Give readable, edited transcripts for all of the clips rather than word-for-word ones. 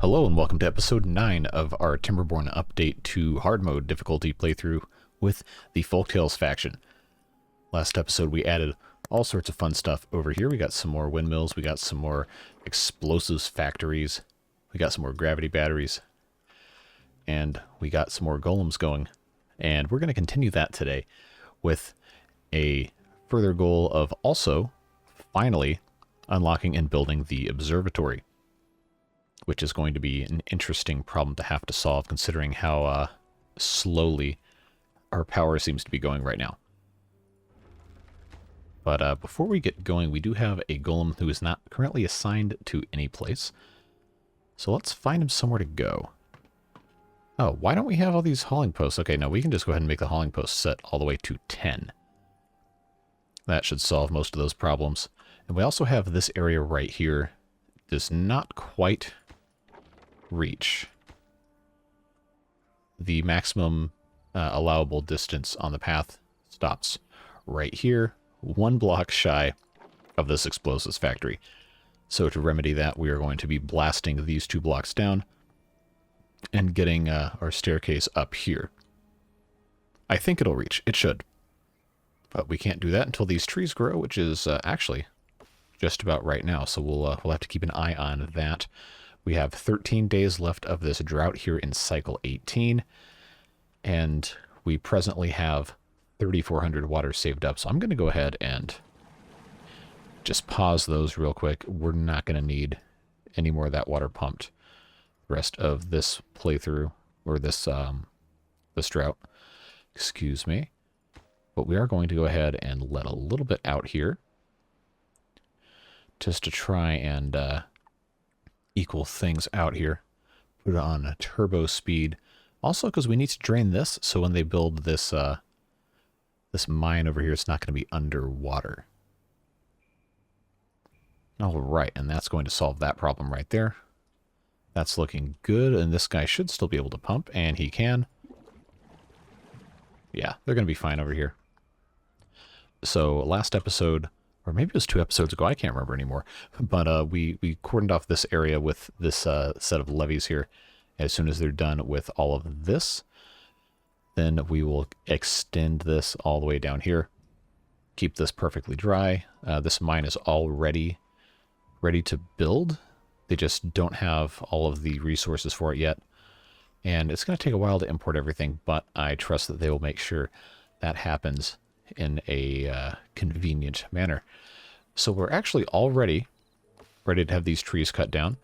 Hello and welcome to episode 9 of our Timberborn update to hard mode difficulty playthrough with the Folktales faction. Last episode we added all sorts of fun stuff over here. We got some more windmills, we got some more explosives factories, we got some more gravity batteries, and we got some more golems going. And we're going to continue that today with a further goal of also finally unlocking and building the observatory, which is going to be an interesting problem to have to solve considering how slowly our power seems to be going right now. But before we get going, we do have a golem who is not currently assigned to any place. So let's find him somewhere to go. Oh, why don't we have all these hauling posts? Okay, no, we can just go ahead and make the hauling posts set all the way to 10. That should solve most of those problems. And we also have this area right here. Does not quite reach the maximum allowable distance on the path. Stops right here, 1 block shy of this explosives factory. So to remedy that, we are going to be blasting these 2 blocks down and getting our staircase up here. I think it'll reach. It should. But we can't do that until these trees grow, which is actually just about right now. So we'll have to keep an eye on that. We have 13 days left of this drought here in cycle 18. And we presently have 3,400 water saved up. So I'm going to go ahead and just pause those real quick. We're not going to need any more of that water pumped the rest of this playthrough, or this drought. Excuse me. But we are going to go ahead and let a little bit out here, just to try and equal things out here. Put it on a turbo speed. Also, because we need to drain this, so when they build this this mine over here, it's not going to be underwater. All right, and that's going to solve that problem right there. That's looking good, and this guy should still be able to pump, and he can. Yeah, they're going to be fine over here. So last episode, or maybe it was 2 episodes ago, I can't remember anymore, but we cordoned off this area with this set of levees here. As soon as they're done with all of this, then we will extend this all the way down here. Keep this perfectly dry. This mine is already ready to build. They just don't have all of the resources for it yet. And it's going to take a while to import everything, but I trust that they will make sure that happens in a convenient manner. So we're actually already ready to have these trees cut down.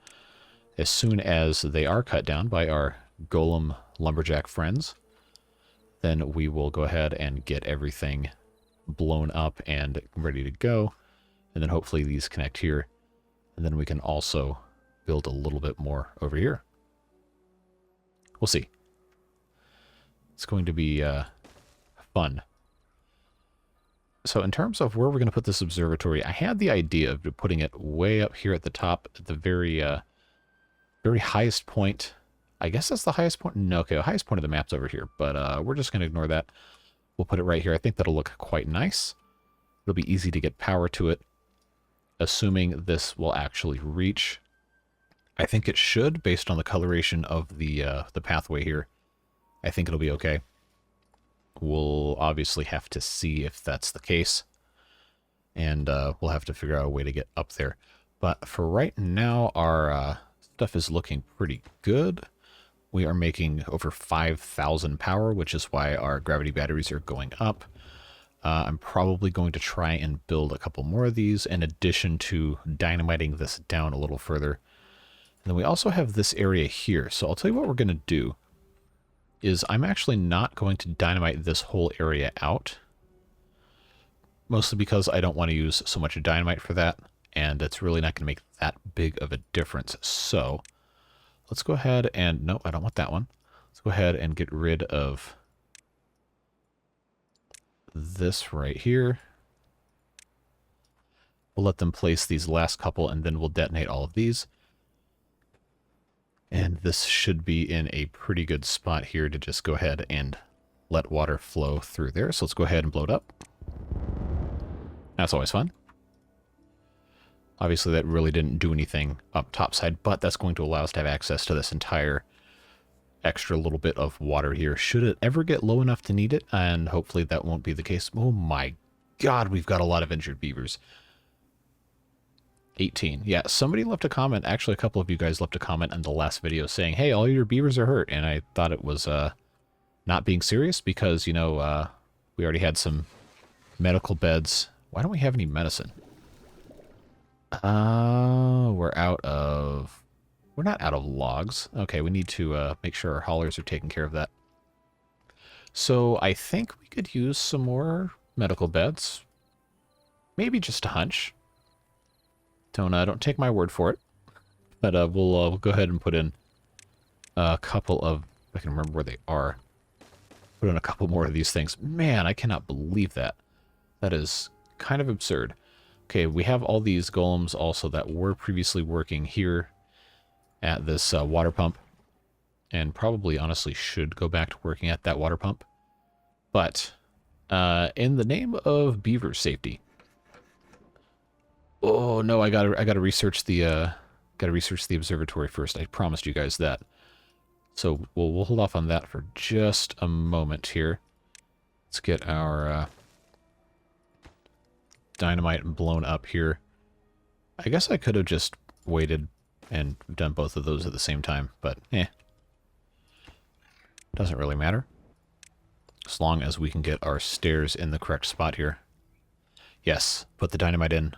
As soon as they are cut down by our golem lumberjack friends, then we will go ahead and get everything blown up and ready to go. And then hopefully these connect here. And then we can also build a little bit more over here. We'll see. It's going to be fun. So in terms of where we're going to put this observatory, I had the idea of putting it way up here at the top, at the very highest point. I guess that's the highest point. No, okay, the highest point of the map's over here, but we're just going to ignore that. We'll put it right here. I think that'll look quite nice. It'll be easy to get power to it, assuming this will actually reach. I think it should, based on the coloration of the pathway here. I think it'll be okay. We'll obviously have to see if that's the case, and we'll have to figure out a way to get up there. But for right now, our stuff is looking pretty good. We are making over 5,000 power, which is why our gravity batteries are going up. I'm probably going to try and build a couple more of these in addition to dynamiting this down a little further. And then we also have this area here. So I'll tell you what we're going to do is I'm actually not going to dynamite this whole area out. Mostly because I don't want to use so much dynamite for that. And it's really not going to make that big of a difference. So let's go ahead and, no, I don't want that one. Let's go ahead and get rid of this right here. We'll let them place these last couple and then we'll detonate all of these. And this should be in a pretty good spot here to just go ahead and let water flow through there. So let's go ahead and blow it up. That's always fun. Obviously, that really didn't do anything up topside, but that's going to allow us to have access to this entire extra little bit of water here. Should it ever get low enough to need it, and hopefully that won't be the case. Oh my god, we've got a lot of injured beavers. 18. Yeah, somebody left a comment. Actually, a couple of you guys left a comment in the last video saying, hey, all your beavers are hurt. And I thought it was not being serious because, you know, we already had some medical beds. Why don't we have any medicine? We're out of... We're not out of logs. Okay, we need to make sure our haulers are taking care of that. So I think we could use some more medical beds. Maybe just a hunch. Don't take my word for it. But we'll go ahead and put in a couple of... I can remember where they are. Put in a couple more of these things. Man, I cannot believe that. That is kind of absurd. Okay, we have all these golems also that were previously working here at this water pump. And probably, honestly, should go back to working at that water pump. But in the name of beaver safety... Oh no, I gotta research the observatory first. I promised you guys that. So we'll hold off on that for just a moment here. Let's get our dynamite blown up here. I guess I could have just waited and done both of those at the same time, but doesn't really matter. As long as we can get our stairs in the correct spot here. Yes, put the dynamite in.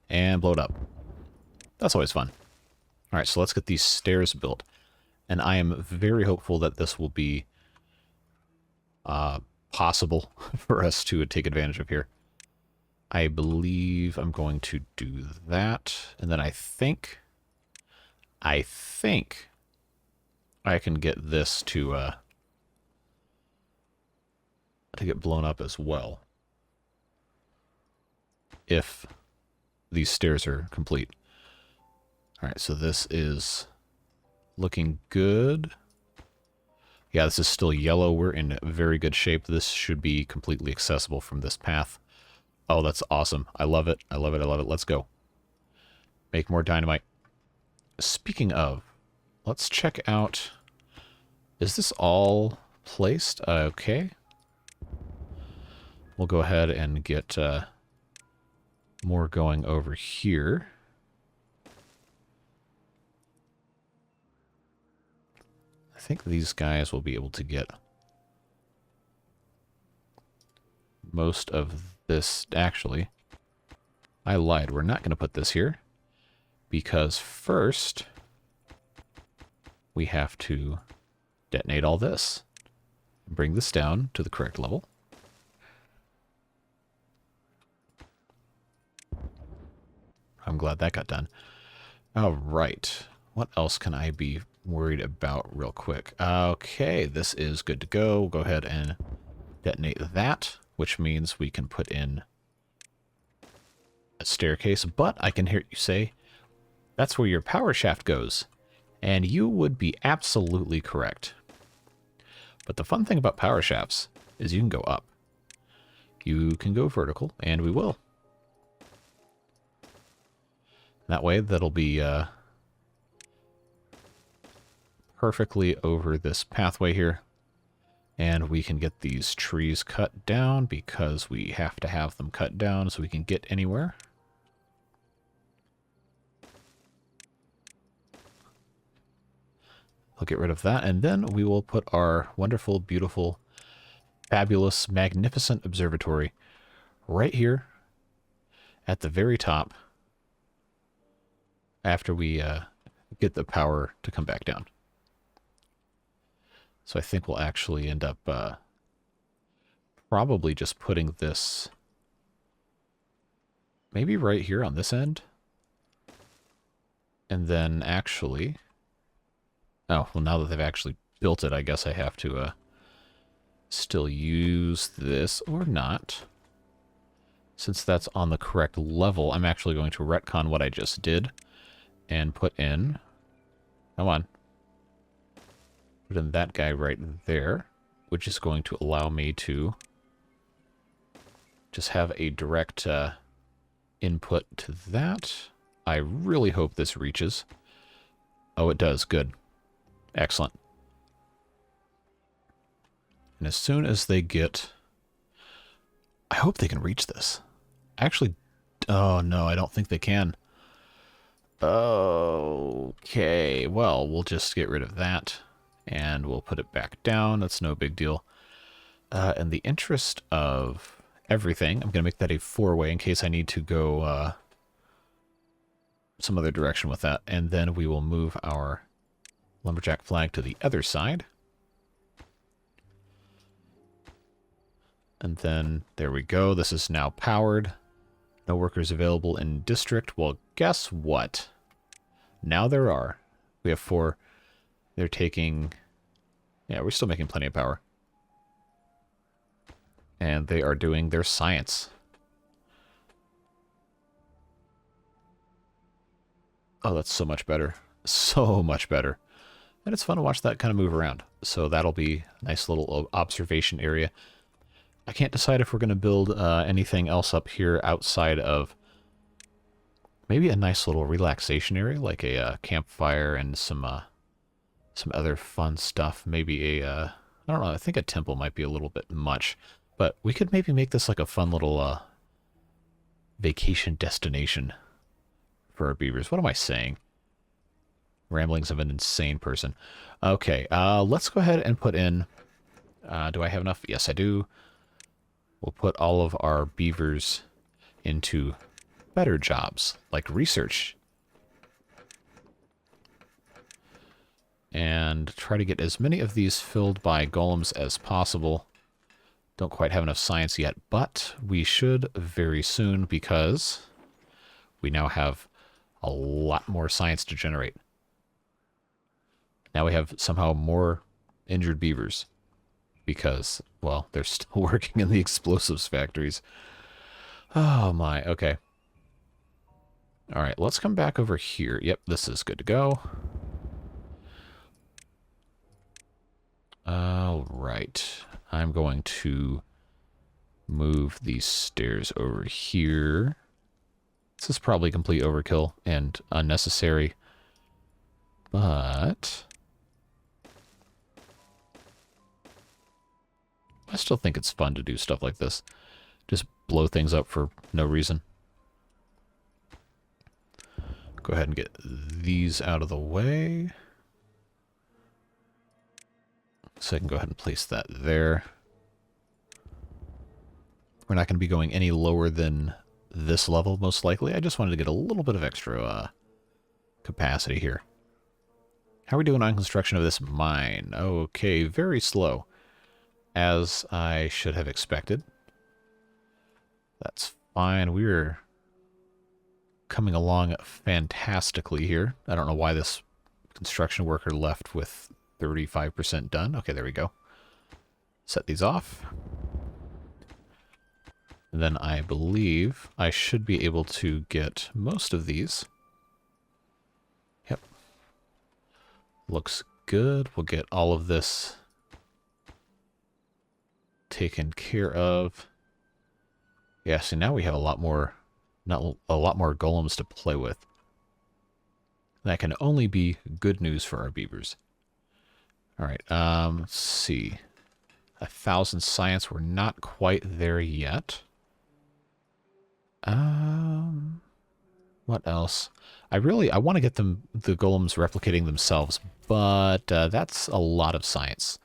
And blow it up. That's always fun. Alright, so let's get these stairs built. And I am very hopeful that this will be possible for us to take advantage of here. I believe I'm going to do that. And then I think I can get this to get blown up as well. If these stairs are complete. Alright, so this is looking good. Yeah, this is still yellow. We're in very good shape. This should be completely accessible from this path. Oh, that's awesome. I love it. I love it. I love it. Let's go. Make more dynamite. Speaking of, let's check out... Is this all placed? Okay. We'll go ahead and get... more going over here. I think these guys will be able to get most of this. Actually, I lied. We're not going to put this here because first we have to detonate all this. Bring this down to the correct level. I'm glad that got done. All right. What else can I be worried about real quick? Okay, this is good to go. We'll go ahead and detonate that, which means we can put in a staircase. But I can hear you say, that's where your power shaft goes. And you would be absolutely correct. But the fun thing about power shafts is you can go up. You can go vertical, and we will. That way, that'll be perfectly over this pathway here. And we can get these trees cut down because we have to have them cut down so we can get anywhere. I'll get rid of that, and then we will put our wonderful, beautiful, fabulous, magnificent observatory right here at the very top. After we get the power to come back down. So I think we'll actually end up probably just putting this maybe right here on this end. And then actually... Oh, well, now that they've actually built it, I guess I have to still use this or not. Since that's on the correct level, I'm actually going to retcon what I just did. And put in... Come on. Put in that guy right there. Which is going to allow me to... just have a direct input to that. I really hope this reaches. Oh, it does. Good. Excellent. And as soon as they get... I hope they can reach this. Actually... Oh, no, I don't think they can. Okay, well, we'll just get rid of that. And we'll put it back down. That's no big deal. In the interest of everything, I'm going to make that a 4-way in case I need to go some other direction with that. And then we will move our lumberjack flag to the other side. And then, there we go. This is now powered. No workers available in district. Well, guess what? Now there are. We have 4. They're taking... Yeah, we're still making plenty of power. And they are doing their science. Oh, that's so much better. So much better. And it's fun to watch that kind of move around. So that'll be a nice little observation area. I can't decide if we're going to build anything else up here outside of maybe a nice little relaxation area, like a campfire and some other fun stuff. Maybe I don't know, I think a temple might be a little bit much. But we could maybe make this like a fun little vacation destination for our beavers. What am I saying? Ramblings of an insane person. Okay, let's go ahead and put in... do I have enough? Yes, I do. We'll put all of our beavers into better jobs, like research. And try to get as many of these filled by golems as possible. Don't quite have enough science yet, but we should very soon because we now have a lot more science to generate. Now we have somehow more injured beavers because, well, they're still working in the explosives factories. Oh my, okay. All right, let's come back over here. Yep, this is good to go. All right. I'm going to move these stairs over here. This is probably complete overkill and unnecessary, but I still think it's fun to do stuff like this. Just blow things up for no reason. Go ahead and get these out of the way. So I can go ahead and place that there. We're not going to be going any lower than this level, most likely. I just wanted to get a little bit of extra capacity here. How are we doing on construction of this mine? Okay, very slow. As I should have expected. That's fine. We're coming along fantastically here. I don't know why this construction worker left with 35% done. Okay, there we go. Set these off. And then I believe I should be able to get most of these. Yep. Looks good. We'll get all of this taken care of. Yeah, so now we have a lot more, not a lot more golems to play with. That can only be good news for our beavers. All right, let's see. 1,000 science. We're not quite there yet. What else? I want to get the golems replicating themselves, but that's a lot of science.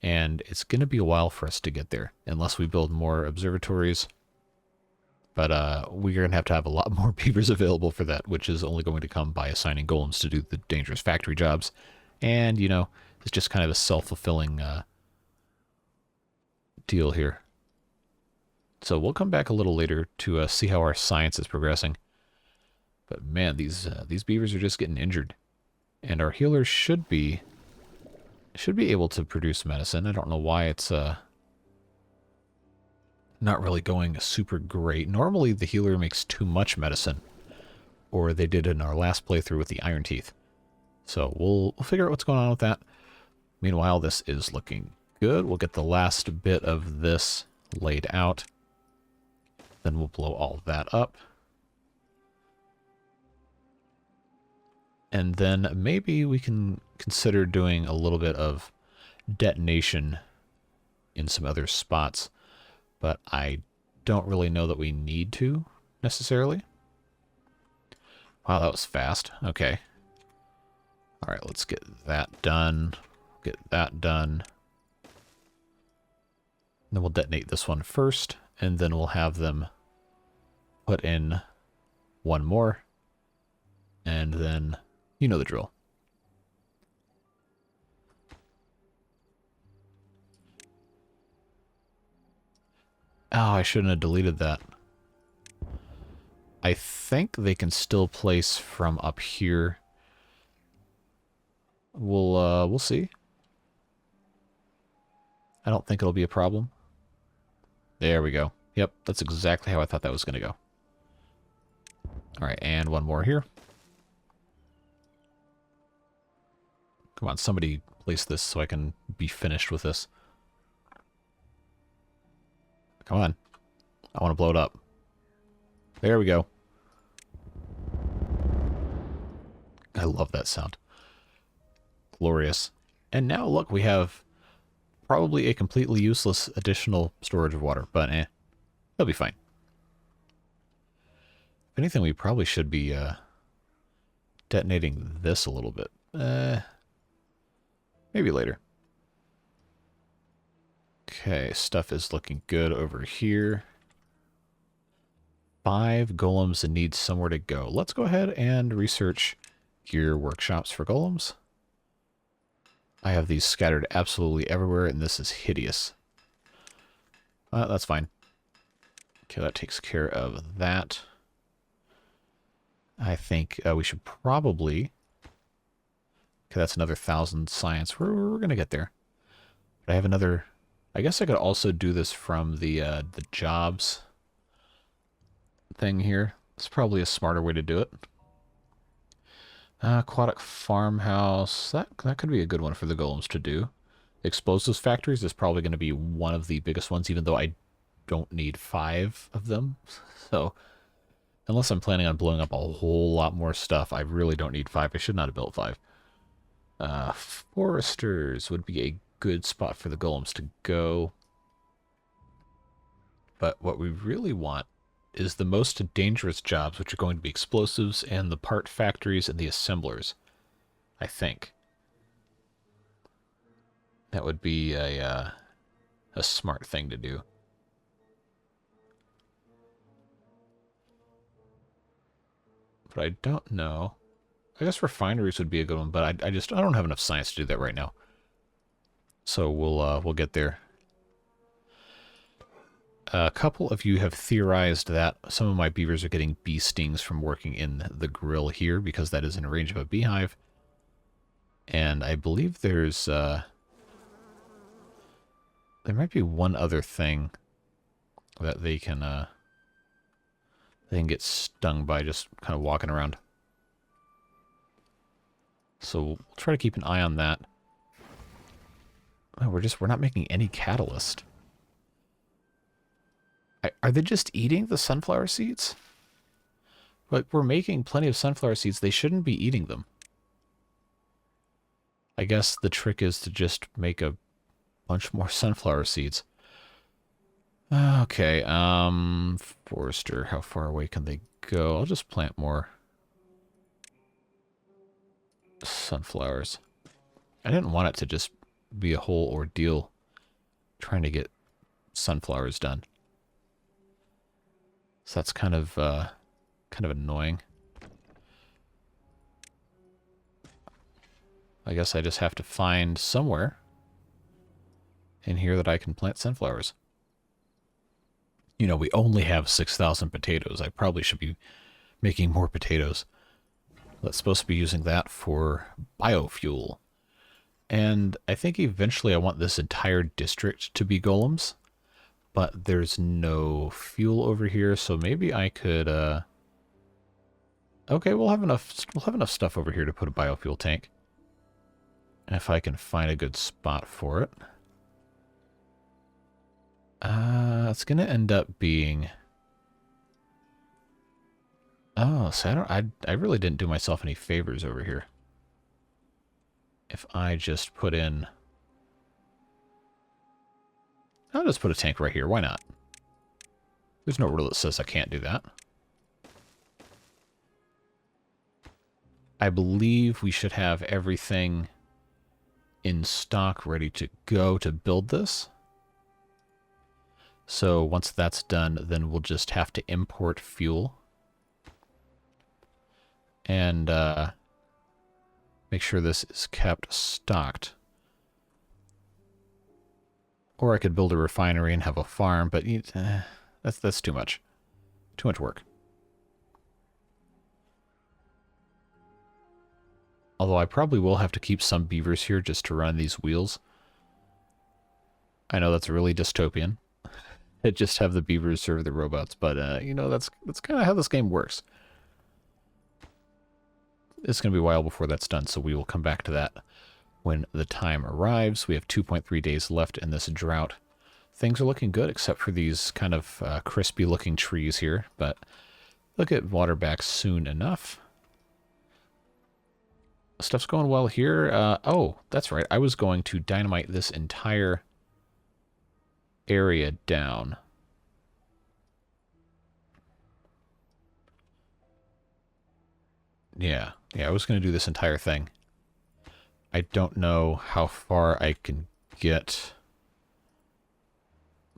And it's going to be a while for us to get there, unless we build more observatories. But we're going to have a lot more beavers available for that, which is only going to come by assigning golems to do the dangerous factory jobs. And, you know, it's just kind of a self-fulfilling deal here. So we'll come back a little later to see how our science is progressing. But man, these beavers are just getting injured. And our healers should be able to produce medicine. I don't know why it's not really going super great. Normally the healer makes too much medicine, or they did in our last playthrough with the Iron Teeth. So we'll figure out what's going on with that. Meanwhile, this is looking good. We'll get the last bit of this laid out. Then we'll blow all that up. And then maybe we can consider doing a little bit of detonation in some other spots. But I don't really know that we need to, necessarily. Wow, that was fast. Okay. Alright, let's get that done. Get that done. Then we'll detonate this one first, and then we'll have them put in one more. And then, you know the drill. Oh, I shouldn't have deleted that. I think they can still place from up here. We'll see. I don't think it'll be a problem. There we go. Yep, that's exactly how I thought that was going to go. Alright, and one more here. Come on, somebody place this so I can be finished with this. Come on. I want to blow it up. There we go. I love that sound. Glorious. And now, look, we have probably a completely useless additional storage of water, but it'll be fine. If anything, we probably should be detonating this a little bit. Maybe later. Okay, stuff is looking good over here. 5 golems and need somewhere to go. Let's go ahead and research gear workshops for golems. I have these scattered absolutely everywhere, and this is hideous. That's fine. Okay, that takes care of that. I think we should probably... Okay, that's another 1,000 science. We're going to get there. But I have another... I guess I could also do this from the jobs thing here. It's probably a smarter way to do it. Aquatic farmhouse. That could be a good one for the golems to do. Explosives factories is probably going to be one of the biggest ones, even though I don't need 5 of them. So, unless I'm planning on blowing up a whole lot more stuff, I really don't need 5. I should not have built 5. Foresters would be a good spot for the golems to go. But what we really want is the most dangerous jobs, which are going to be explosives and the part factories and the assemblers, I think. That would be a smart thing to do. But I don't know. I guess refineries would be a good one, but I don't have enough science to do that right now. So we'll get there. A couple of you have theorized that some of my beavers are getting bee stings from working in the grill here, because that is in range of a beehive. And I believe there's there might be one other thing that they can get stung by just kind of walking around. So we'll try to keep an eye on that. Oh, we're not making any catalyst. Are they just eating the sunflower seeds? Like, we're making plenty of sunflower seeds. They shouldn't be eating them. I guess the trick is to just make a bunch more sunflower seeds. Okay, forester, how far away can they go? I'll just plant more sunflowers. I didn't want it to just be a whole ordeal trying to get sunflowers done. So that's kind of annoying. I guess I just have to find somewhere in here that I can plant sunflowers. You know, we only have 6,000 potatoes. I probably should be making more potatoes. That's supposed to be using that for biofuel. And I think eventually I want this entire district to be golems. But there's no fuel over here, so maybe I could, okay, we'll have enough stuff over here to put a biofuel tank. If I can find a good spot for it. It's gonna end up being Oh, so I really didn't do myself any favors over here. If I just put in... I'll just put a tank right here. Why not? There's no rule that says I can't do that. I believe we should have everything in stock ready to go to build this. So once that's done, then we'll just have to import fuel. And make sure this is kept stocked. Or I could build a refinery and have a farm, but that's too much. Too much work. Although I probably will have to keep some beavers here just to run these wheels. I know that's really dystopian. Just have the beavers serve the robots, but you know, that's kind of how this game works. It's going to be a while before that's done, so we will come back to that when the time arrives. We have 2.3 days left in this drought. Things are looking good, except for these kind of crispy-looking trees here, but they'll get water back soon enough. Stuff's going well here. Oh, that's right. I was going to dynamite this entire area down. Yeah, I was going to do this entire thing. I don't know how far I can get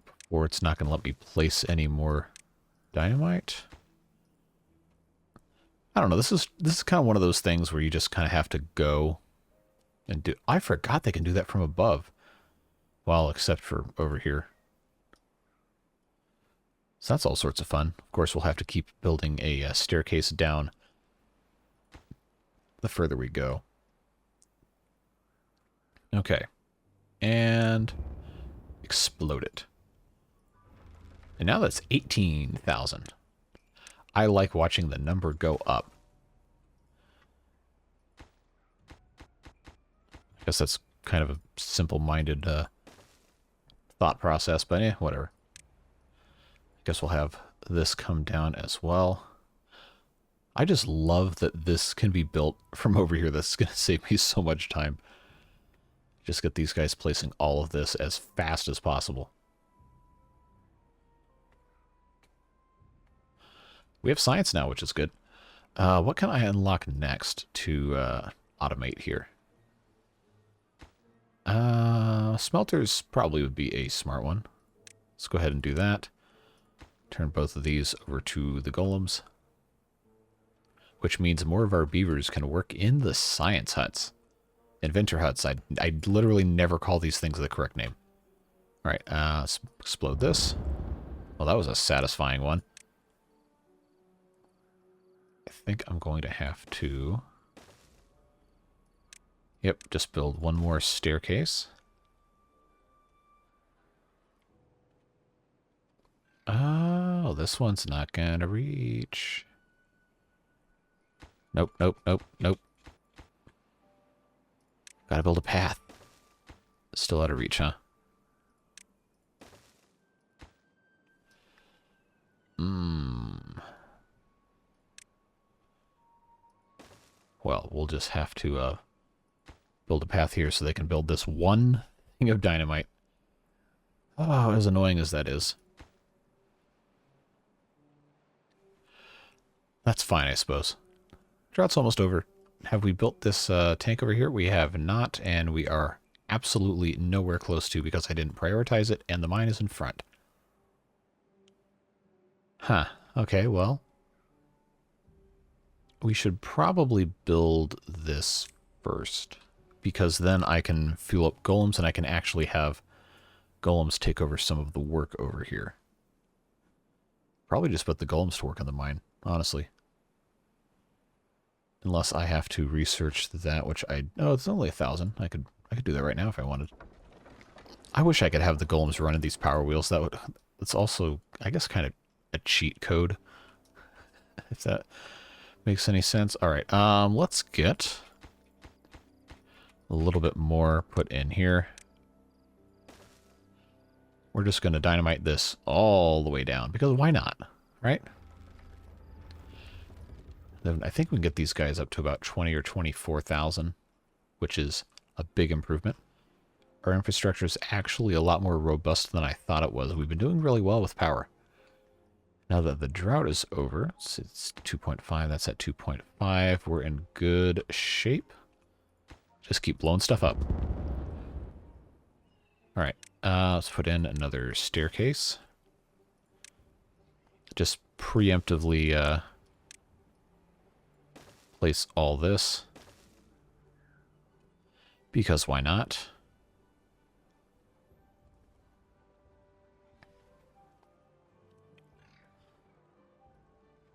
before it's not going to let me place any more dynamite. I don't know. This is kind of one of those things where you just kind of have to go and do. I forgot they can do that from above. Well, except for over here. So that's all sorts of fun. Of course, we'll have to keep building a staircase down the further we go. Okay. And explode it. And now that's 18,000. I like watching the number go up. I guess that's kind of a simple-minded thought process, but whatever. I guess we'll have this come down as well. I just love that this can be built from over here. That's going to save me so much time. Just get these guys placing all of this as fast as possible. We have science now, which is good. What can I unlock next to automate here? Smelters probably would be a smart one. Let's go ahead and do that. Turn both of these over to the golems. Which means more of our beavers can work in the science huts. Inventor huts. I literally never call these things the correct name. Alright, let's explode this. Well, that was a satisfying one. I think I'm going to have to... Yep, just build one more staircase. Oh, this one's not gonna reach. Nope, nope, nope, nope. Gotta build a path. Still out of reach, huh? Well, we'll just have to build a path here so they can build this one thing of dynamite. Oh, as annoying as that is. That's fine, I suppose. Drought's almost over. Have we built this tank over here? We have not, and we are absolutely nowhere close to because I didn't prioritize it, and the mine is in front. Huh. Okay, well. We should probably build this first, because then I can fuel up golems, and I can actually have golems take over some of the work over here. Probably just put the golems to work on the mine, honestly. Unless I have to research that, which no, it's only 1,000. I could do that right now if I wanted. I wish I could have the golems running these power wheels. That's also, I guess, kind of a cheat code. If that makes any sense. All right, let's get a little bit more put in here. We're just going to dynamite this all the way down because why not, right? Then I think we can get these guys up to about 20 or 24,000, which is a big improvement. Our infrastructure is actually a lot more robust than I thought it was. We've been doing really well with power. Now that the drought is over, it's 2.5, that's at 2.5. We're in good shape. Just keep blowing stuff up. All right, let's put in another staircase. Just preemptively place all this. Because why not?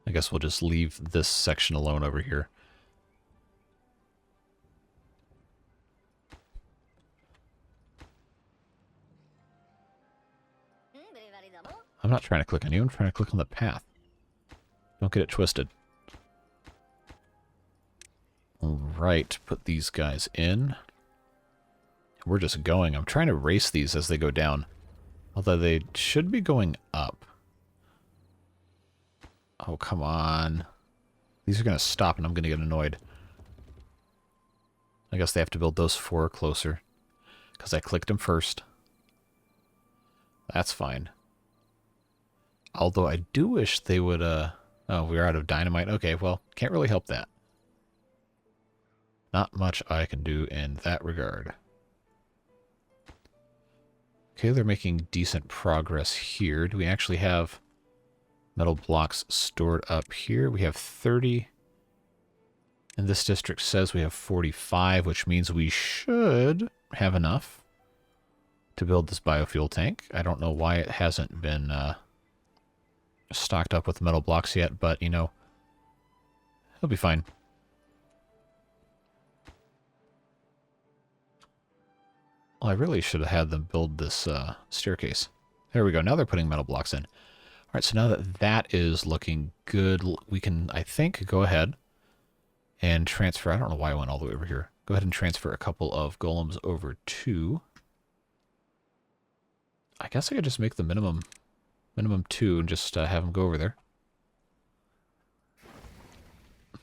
I guess we'll just leave this section alone over here. I'm not trying to click on you, I'm trying to click on the path. Don't get it twisted. Alright, put these guys in. We're just going. I'm trying to race these as they go down. Although they should be going up. Oh, come on. These are going to stop and I'm going to get annoyed. I guess they have to build those 4 closer. Because I clicked them first. That's fine. Although I do wish they would, oh, we're out of dynamite. Okay, well, can't really help that. Not much I can do in that regard. Okay, they're making decent progress here. Do we actually have metal blocks stored up here? We have 30. And this district says we have 45, which means we should have enough to build this biofuel tank. I don't know why it hasn't been stocked up with metal blocks yet, but, you know, it'll be fine. Well, I really should have had them build this staircase. There we go. Now they're putting metal blocks in. All right, so now that that is looking good, we can, I think, go ahead and transfer. I don't know why I went all the way over here. Go ahead and transfer a couple of golems over to... I guess I could just make the minimum 2 and just have them go over there.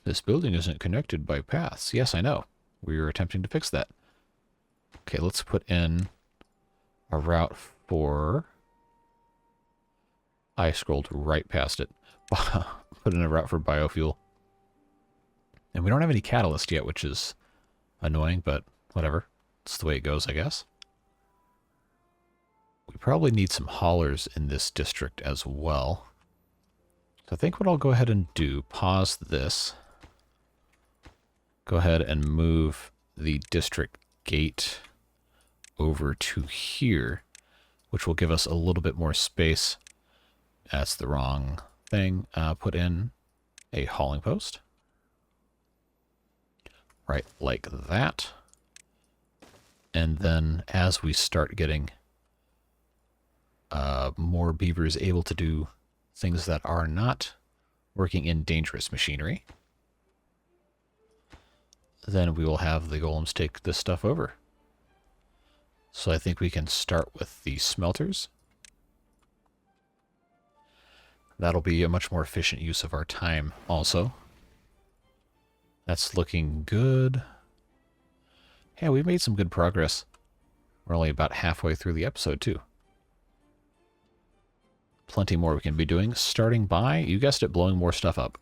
This building isn't connected by paths. Yes, I know. We were attempting to fix that. Okay, let's put in a route for... I scrolled right past it. Put in a route for biofuel. And we don't have any catalyst yet, which is annoying, but whatever. It's the way it goes, I guess. We probably need some haulers in this district as well. So I think what I'll go ahead and do, pause this. Go ahead and move the district gate over to here, which will give us a little bit more space. That's the wrong thing. Put in a hauling post. Right, like that. And then as we start getting more beavers able to do things that are not working in dangerous machinery, then we will have the golems take this stuff over. So I think we can start with the smelters. That'll be a much more efficient use of our time also. That's looking good. Yeah, we've made some good progress. We're only about halfway through the episode, too. Plenty more we can be doing. Starting by, you guessed it, blowing more stuff up.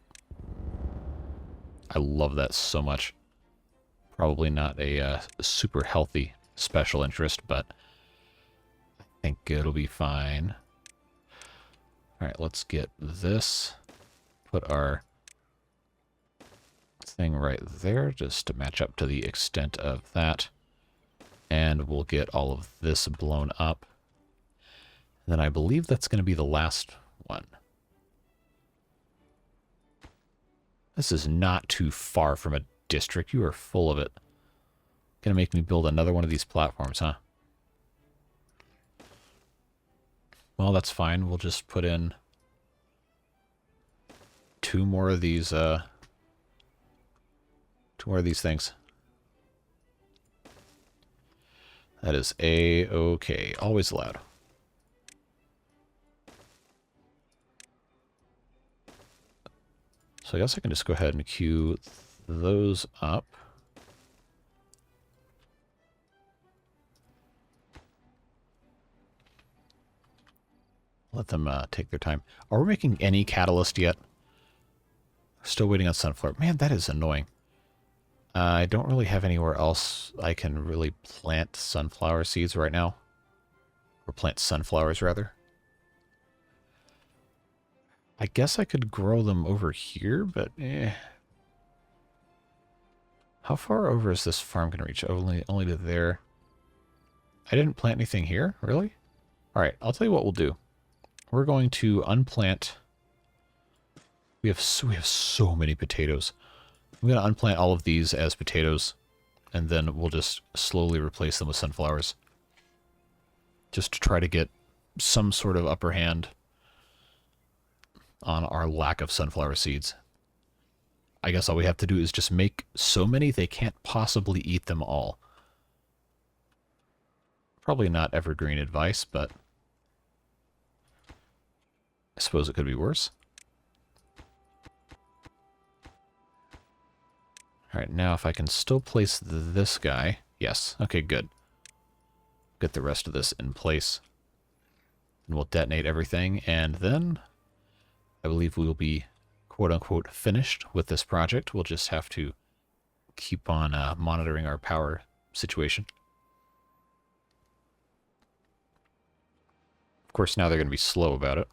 I love that so much. Probably not a super healthy special interest, but I think it'll be fine. Alright, let's get this. Put our thing right there just to match up to the extent of that. And we'll get all of this blown up. And then I believe that's going to be the last one. This is not too far from a district. You are full of it. Going to make me build another one of these platforms, huh? Well, that's fine. We'll just put in 2 more of these, 2 more of these things. That is A-okay. Always allowed. So I guess I can just go ahead and queue those up. Let them take their time. Are we making any catalyst yet? Still waiting on sunflower. Man, that is annoying. I don't really have anywhere else I can really plant sunflower seeds right now. Or plant sunflowers, rather. I guess I could grow them over here, but eh. How far over is this farm going to reach? Only to there. I didn't plant anything here? Really? Alright, I'll tell you what we'll do. We're going to unplant. We have so many potatoes. I'm going to unplant all of these as potatoes, and then we'll just slowly replace them with sunflowers. Just to try to get some sort of upper hand on our lack of sunflower seeds. I guess all we have to do is just make so many they can't possibly eat them all. Probably not evergreen advice, but I suppose it could be worse. Alright, now if I can still place this guy. Yes, okay, good. Get the rest of this in place. And we'll detonate everything, and then I believe we will be quote-unquote finished with this project. We'll just have to keep on monitoring our power situation. Of course, now they're going to be slow about it.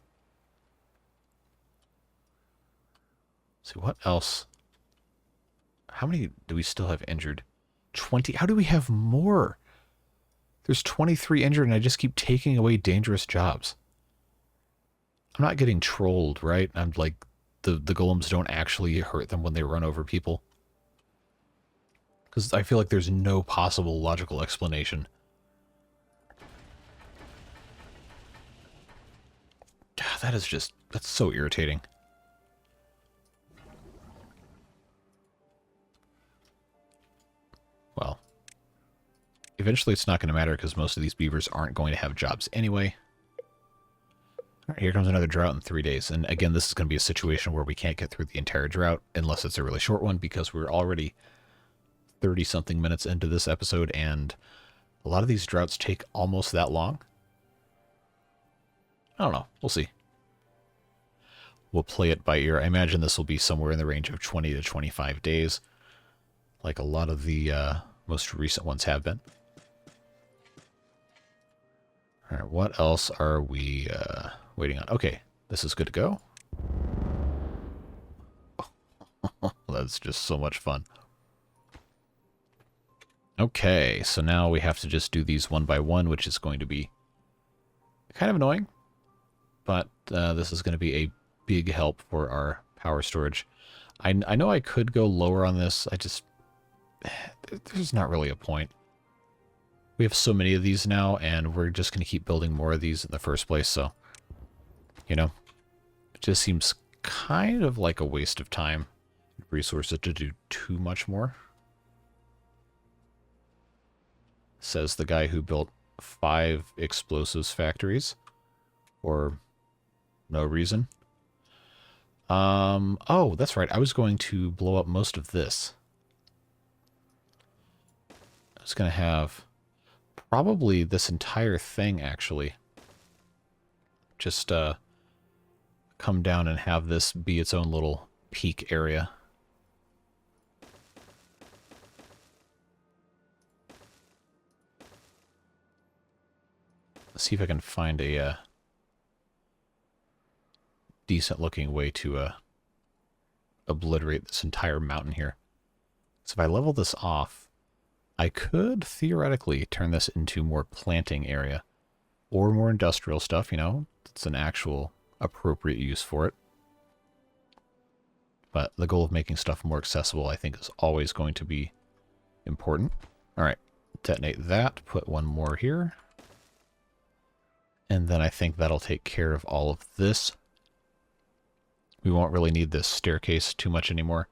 Let's see, what else? How many do we still have injured? 20? How do we have more? There's 23 injured and I just keep taking away dangerous jobs. I'm not getting trolled, right? I'm like, the golems don't actually hurt them when they run over people. Because I feel like there's no possible logical explanation. That is just, that's so irritating. Well, eventually it's not going to matter because most of these beavers aren't going to have jobs anyway. All right, here comes another drought in 3 days. And again, this is going to be a situation where we can't get through the entire drought unless it's a really short one because we're already 30-something minutes into this episode and a lot of these droughts take almost that long. I don't know. We'll see. We'll play it by ear. I imagine this will be somewhere in the range of 20 to 25 days, like a lot of the most recent ones have been. All right, what else are we waiting on? Okay, this is good to go. That's just so much fun. Okay, so now we have to just do these one by one, which is going to be kind of annoying. But this is going to be a big help for our power storage. I know I could go lower on this. I just... there's not really a point. We have so many of these now, and we're just going to keep building more of these in the first place, so... you know, it just seems kind of like a waste of time and resources to do too much more. Says the guy who built 5 explosives factories. For no reason. Oh, that's right. I was going to blow up most of this. I was going to have probably this entire thing, actually. Just come down and have this be its own little peak area. Let's see if I can find a decent looking way to obliterate this entire mountain here. So if I level this off, I could theoretically turn this into more planting area or more industrial stuff, you know, it's an actual appropriate use for it. But the goal of making stuff more accessible, I think, is always going to be important. All right, detonate that, put one more here. And then I think that'll take care of all of this. We won't really need this staircase too much anymore.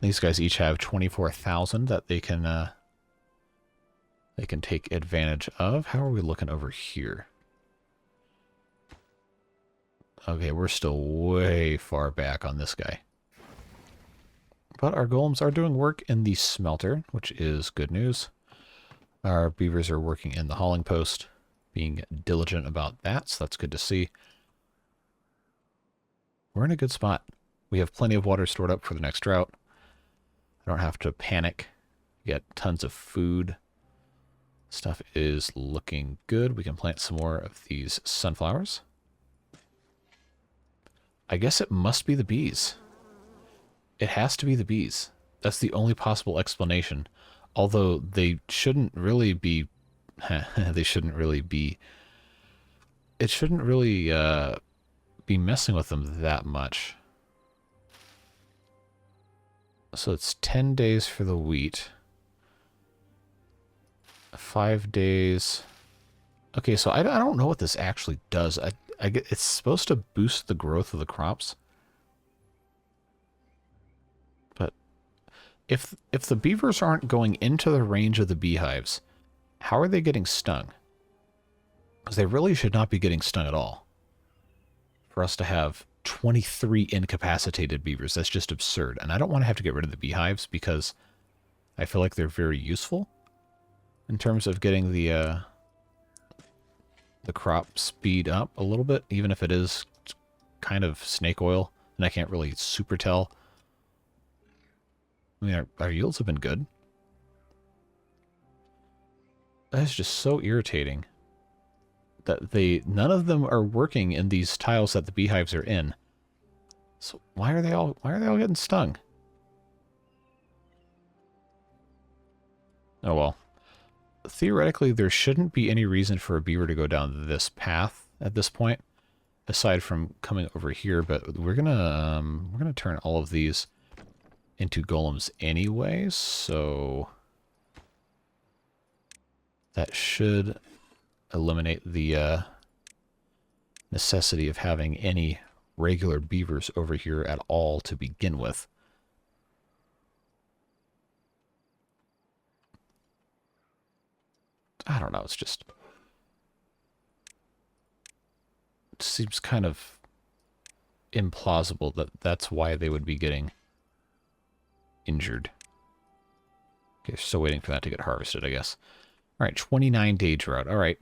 These guys each have 24,000 that they can take advantage of. How are we looking over here? Okay, we're still way far back on this guy. But our golems are doing work in the smelter, which is good news. Our beavers are working in the hauling post, being diligent about that, so that's good to see. We're in a good spot. We have plenty of water stored up for the next drought. I don't have to panic. We got tons of food. Stuff is looking good. We can plant some more of these sunflowers. I guess it must be the bees. It has to be the bees. That's the only possible explanation. Although they shouldn't really be... they shouldn't really be... It shouldn't really be messing with them that much. So it's 10 days for the wheat. 5 days. Okay, so I don't know what this actually does. It's supposed to boost the growth of the crops. But if the beavers aren't going into the range of the beehives, how are they getting stung? Because they really should not be getting stung at all. For us to have 23 incapacitated beavers, that's just absurd. And I don't want to have to get rid of the beehives because I feel like they're very useful in terms of getting the crop speed up a little bit, even if it is kind of snake oil, and I can't really super tell. I mean, our yields have been good. That's just so irritating that none of them are working in these tiles that the beehives are in. So why are they all getting stung? Oh well. Theoretically, there shouldn't be any reason for a beaver to go down this path at this point, aside from coming over here. But we're gonna turn all of these into golems anyways, so that should eliminate the necessity of having any regular beavers over here at all to begin with. I don't know, it seems kind of implausible that that's why they would be getting injured. Okay, still waiting for that to get harvested, I guess. All right, 29-day drought. All right.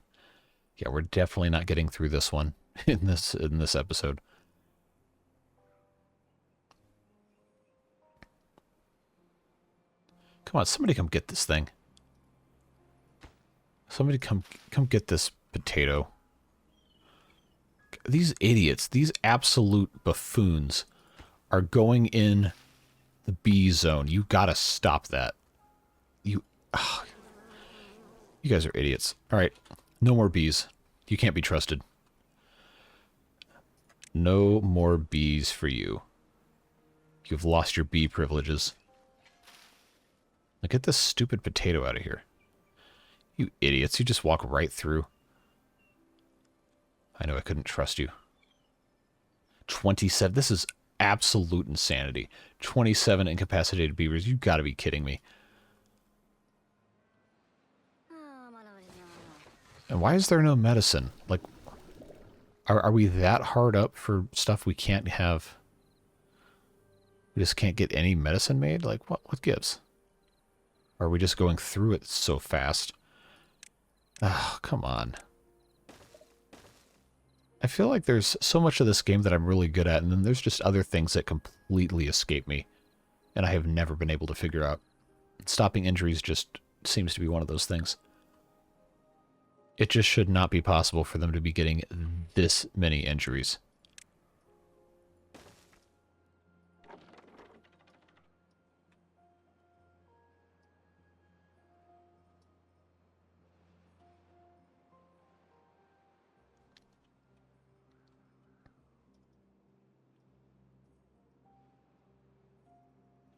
Yeah, we're definitely not getting through this one in this episode. Come on, somebody come get this thing. Somebody come get this potato. These idiots, these absolute buffoons are going in the bee zone. You gotta stop that. You guys are idiots. All right, no more bees. You can't be trusted. No more bees for you. You've lost your bee privileges. Now get this stupid potato out of here. You idiots, you just walk right through. I know I couldn't trust you. 27, this is absolute insanity. 27 incapacitated beavers, you gotta be kidding me. And why is there no medicine? Like, are we that hard up for stuff we can't have? We just can't get any medicine made? Like, what gives? Or are we just going through it so fast? Oh, come on. I feel like there's so much of this game that I'm really good at, and then there's just other things that completely escape me, and I have never been able to figure out. Stopping injuries just seems to be one of those things. It just should not be possible for them to be getting this many injuries.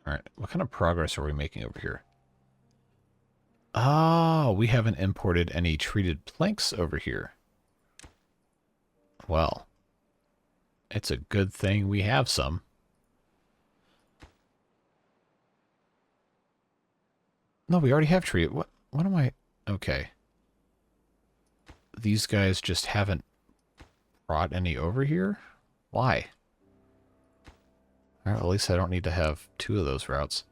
All right, what kind of progress are we making over here? Oh, we haven't imported any treated planks over here. Well, it's a good thing we have some. No, we already have treated. What am I? Okay. These guys just haven't brought any over here? Why? Alright, well, at least I don't need to have 2 of those routes.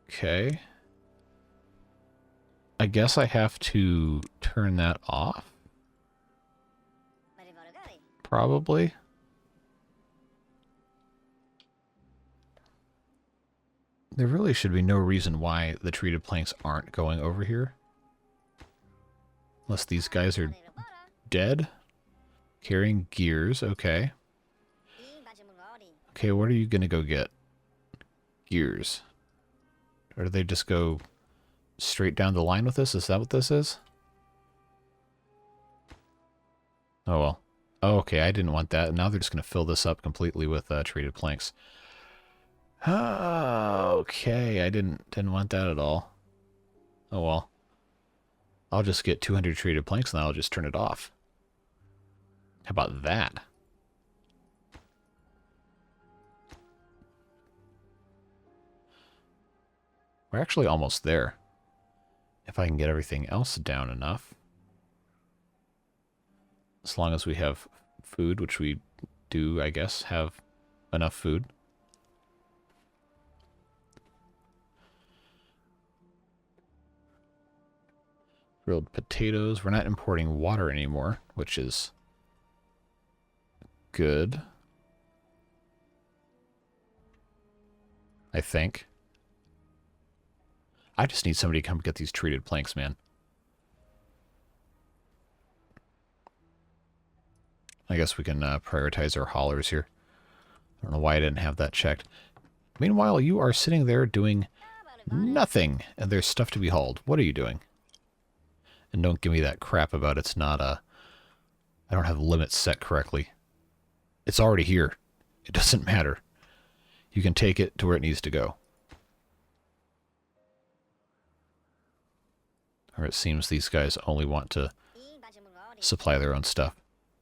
Okay. I guess I have to turn that off? Probably. There really should be no reason why the treated planks aren't going over here. Unless these guys are dead. Carrying gears, okay. Okay, what are you gonna go get? Gears. Or do they just go straight down the line with this? Is that what this is? Oh well. Oh, okay, I didn't want that. Now they're just gonna fill this up completely with treated planks. Okay, I didn't want that at all. Oh well. I'll just get 200 treated planks and I'll just turn it off. How about that? We're actually almost there. If I can get everything else down enough. As long as we have food, which we do, I guess, have enough food. Grilled potatoes. We're not importing water anymore, which is good. I think. I just need somebody to come get these treated planks, man. I guess we can prioritize our haulers here. I don't know why I didn't have that checked. Meanwhile, you are sitting there doing nothing, and there's stuff to be hauled. What are you doing? And don't give me that crap about it's not a... I don't have limits set correctly. It's already here. It doesn't matter. You can take it to where it needs to go. Or it seems these guys only want to supply their own stuff.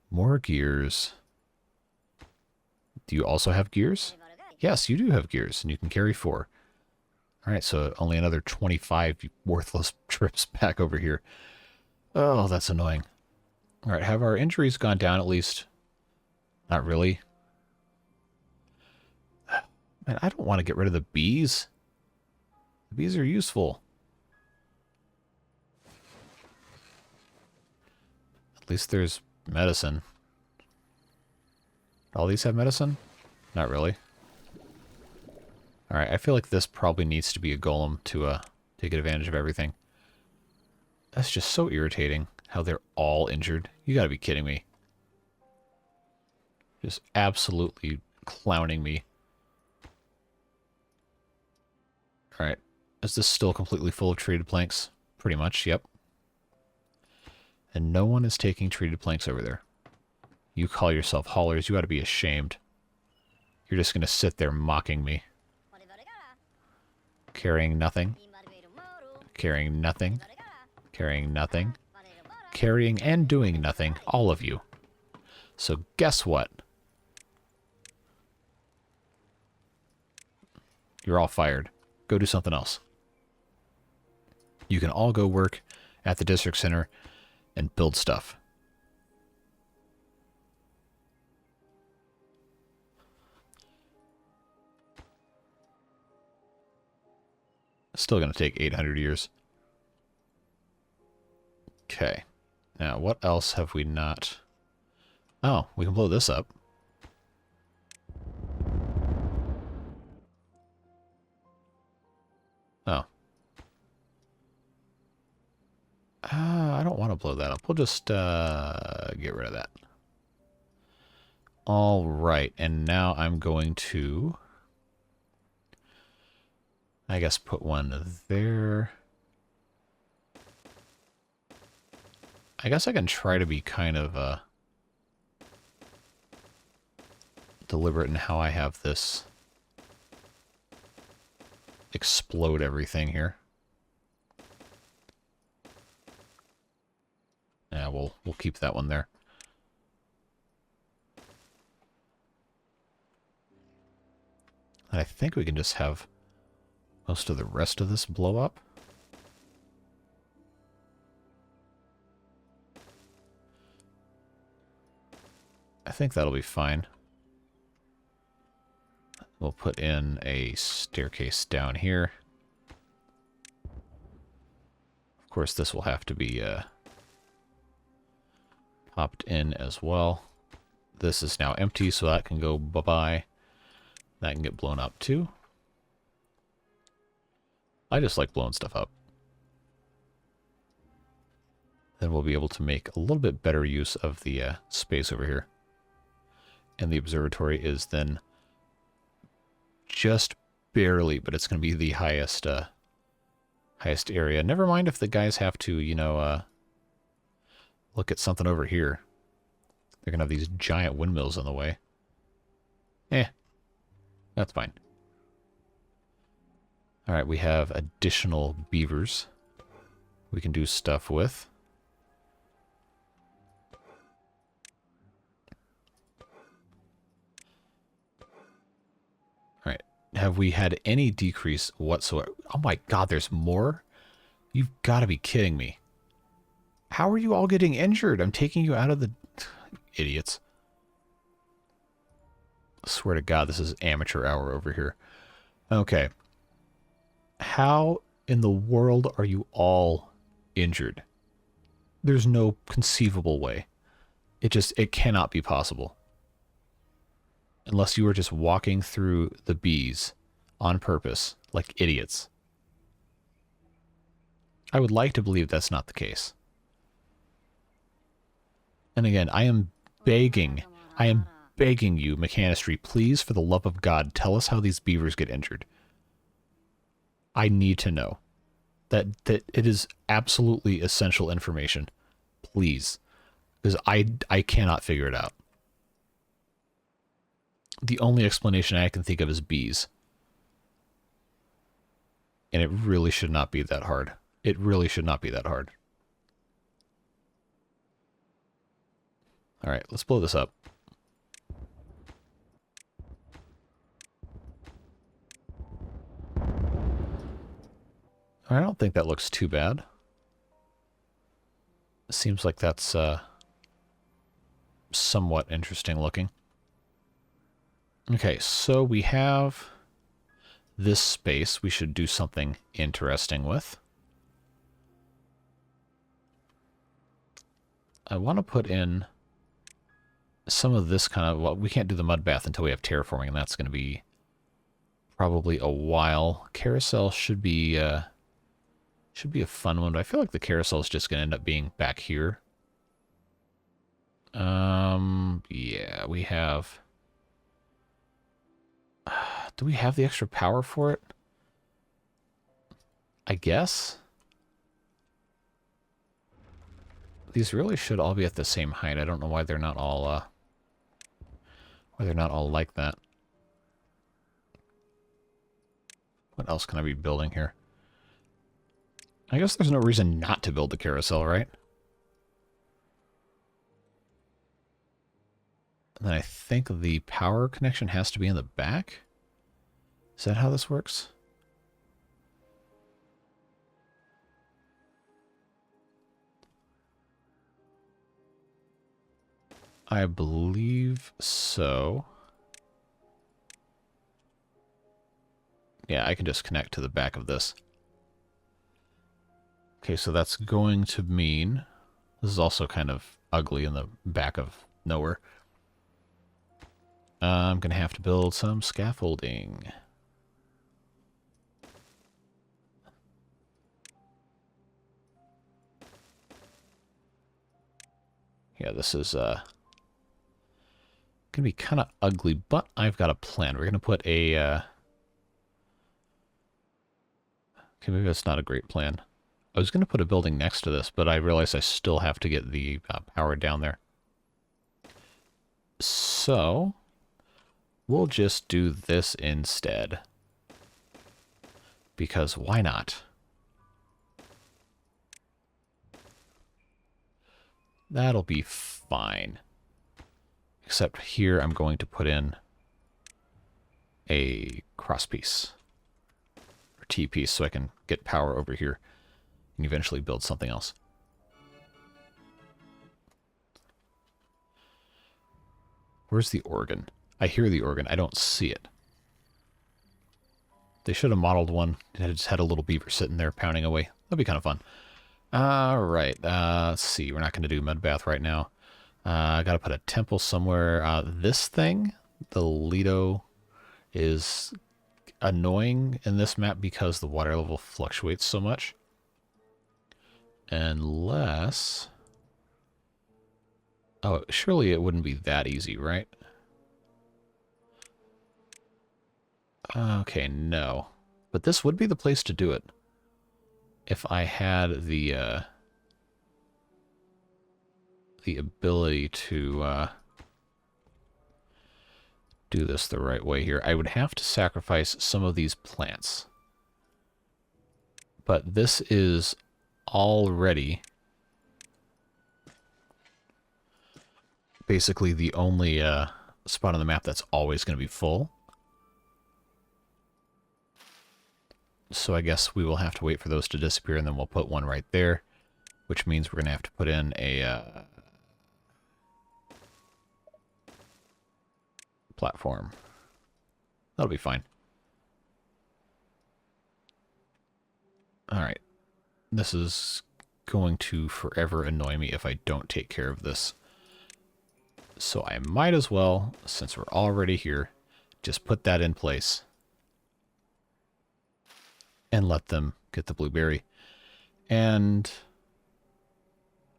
More gears. Do you also have gears? Yes, you do have gears, and you can carry 4. Alright, so only another 25 worthless trips back over here. Oh, that's annoying. Alright, have our injuries gone down at least? Not really. Man, I don't want to get rid of the bees. The bees are useful. At least there's medicine. All these have medicine? Not really. Alright, I feel like this probably needs to be a golem to take advantage of everything. That's just so irritating how they're all injured. You gotta be kidding me. Just absolutely clowning me. Alright, is this still completely full of treated planks? Pretty much, yep. And no one is taking treated planks over there. You call yourself haulers, you ought to be ashamed. You're just going to sit there mocking me. Carrying nothing. Carrying nothing. Carrying nothing. Carrying and doing nothing. All of you. So guess what? You're all fired. Go do something else. You can all go work at the district center and build stuff. Still going to take 800 years. Okay. Now, what else have we not... Oh, we can blow this up. Oh. I don't want to blow that up. We'll just get rid of that. All right, and now I'm going to... I guess put one there. I guess I can try to be kind of deliberate in how I have this explode everything here. Yeah, we'll keep that one there. And I think we can just have most of the rest of this blow up. think that'll be fine. We'll put in a staircase down here. Of course, this will have to be popped in as well. This is now empty, so that can go bye-bye. That can get blown up too. I just like blowing stuff up. Then we'll be able to make a little bit better use of the space over here. And the observatory is then just barely, but it's going to be the highest highest area. Never mind if the guys have to, you know, look at something over here. They're going to have these giant windmills in the way. That's fine. Alright, we have additional beavers we can do stuff with. Alright, have we had any decrease whatsoever? Oh my god, there's more? You've got to be kidding me. How are you all getting injured? I'm taking you out of the... Idiots. I swear to God, this is amateur hour over here. Okay. How in the world are you all injured? There's no conceivable way. It cannot be possible. Unless you were just walking through the bees on purpose, like idiots. I would like to believe that's not the case. And again, I am begging you, Mechanistry, please, for the love of God, tell us how these beavers get injured. I need to know. That it is absolutely essential information. Please. Because I cannot figure it out. The only explanation I can think of is bees. And it really should not be that hard. It really should not be that hard. Alright, let's blow this up. I don't think that looks too bad. It seems like that's somewhat interesting looking. Okay, so we have this space we should do something interesting with. I want to put in some of this kind of... Well, we can't do the mud bath until we have terraforming, and that's going to be probably a while. Carousel should be a fun one, but I feel like the carousel is just going to end up being back here. Yeah, we have... do we have the extra power for it? I guess? These really should all be at the same height. I don't know why they're not all, like that. What else can I be building here? I guess there's no reason not to build the carousel, right? And then I think the power connection has to be in the back. Is that how this works? I believe so. Yeah, I can just connect to the back of this. Okay, so that's going to mean... This is also kind of ugly in the back of nowhere. I'm going to have to build some scaffolding. Yeah, this is going to be kind of ugly, but I've got a plan. We're going to put a... Okay, maybe that's not a great plan. I was going to put a building next to this, but I realized I still have to get the power down there. So, we'll just do this instead. Because why not? That'll be fine. Except here I'm going to put in a crosspiece. Or T-piece so I can get power over here. And eventually build something else. Where's the organ? I hear the organ. I don't see it. They should have modeled one. It just had a little beaver sitting there pounding away. That'd be kind of fun. All right. Let's see. We're not going to do mud bath right now. I got to put a temple somewhere. This thing, the Lido, is annoying in this map because the water level fluctuates so much. Unless... Oh, surely it wouldn't be that easy, right? Okay, no. But this would be the place to do it. If I had the ability to do this the right way here. I would have to sacrifice some of these plants. But this is already basically the only spot on the map that's always going to be full. So I guess we will have to wait for those to disappear, and then we'll put one right there, which means we're going to have to put in a platform. That'll be fine. All right. This is going to forever annoy me if I don't take care of this. So I might as well, since we're already here, just put that in place. And let them get the blueberry. And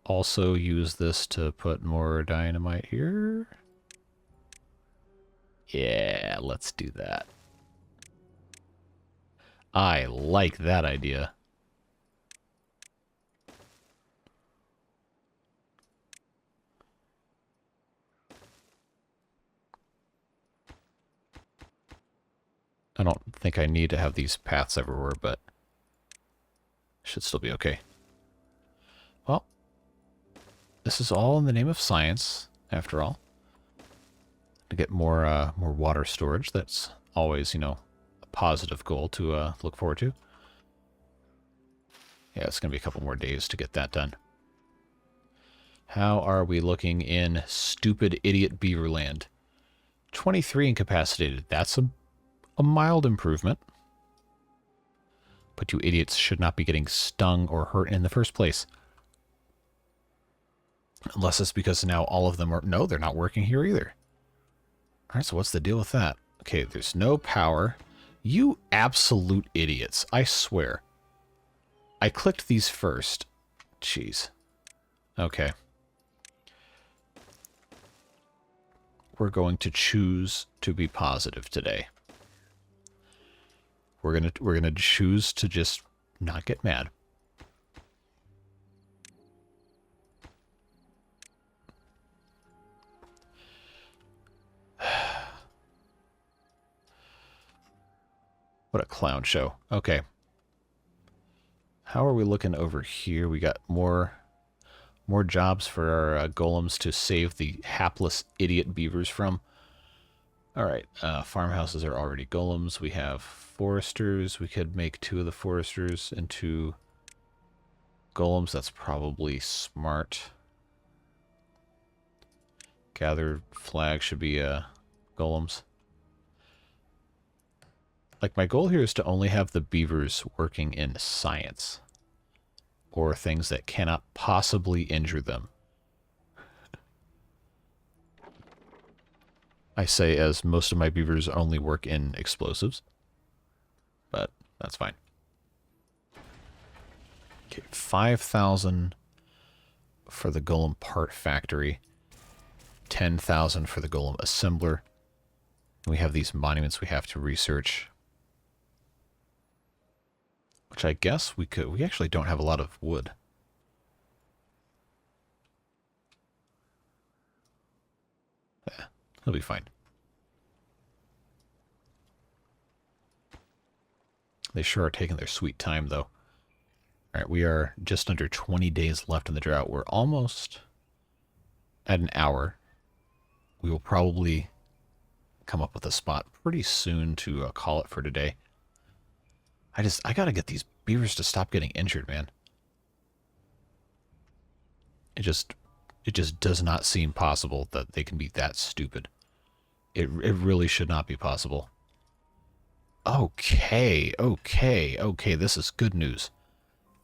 also use this to put more dynamite here. Yeah, let's do that. I like that idea. I don't think I need to have these paths everywhere, but should still be okay. Well, this is all in the name of science, after all. To get more water storage, that's always, you know, a positive goal to look forward to. Yeah, it's going to be a couple more days to get that done. How are we looking in stupid idiot Beaverland? 23 incapacitated. That's a mild improvement. But you idiots should not be getting stung or hurt in the first place. Unless it's because now all of them are... No, they're not working here either. Alright, so what's the deal with that? Okay, there's no power. You absolute idiots, I swear. I clicked these first. Jeez. Okay. We're going to choose to be positive today. We're gonna choose to just not get mad. What a clown show. Okay. How are we looking over here? We got more jobs for our golems to save the hapless idiot beavers from. Alright, farmhouses are already golems. We have foresters. We could make 2 of the foresters into golems. That's probably smart. Gather flag should be golems. Like, my goal here is to only have the beavers working in science. Or things that cannot possibly injure them. I say as most of my beavers only work in explosives. But that's fine. Okay, 5,000 for the golem part factory. 10,000 for the golem assembler. We have these monuments we have to research. Which I guess we could... We actually don't have a lot of wood. Yeah, it'll be fine. They sure are taking their sweet time, though. Alright, we are just under 20 days left in the drought. We're almost at an hour. We will probably come up with a spot pretty soon to call it for today. I gotta get these beavers to stop getting injured, man. It just does not seem possible that they can be that stupid. It really should not be possible. Okay, okay, okay, this is good news.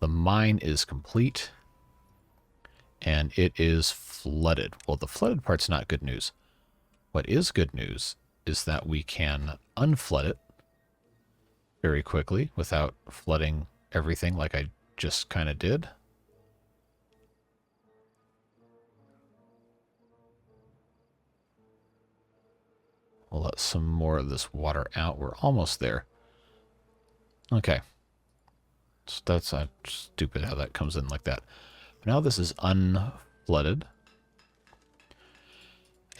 The mine is complete, and it is flooded. Well, the flooded part's not good news. What is good news is that we can unflood it very quickly without flooding everything like I just kind of did. We'll let some more of this water out. We're almost there. Okay. So that's stupid how that comes in like that. But now this is unflooded.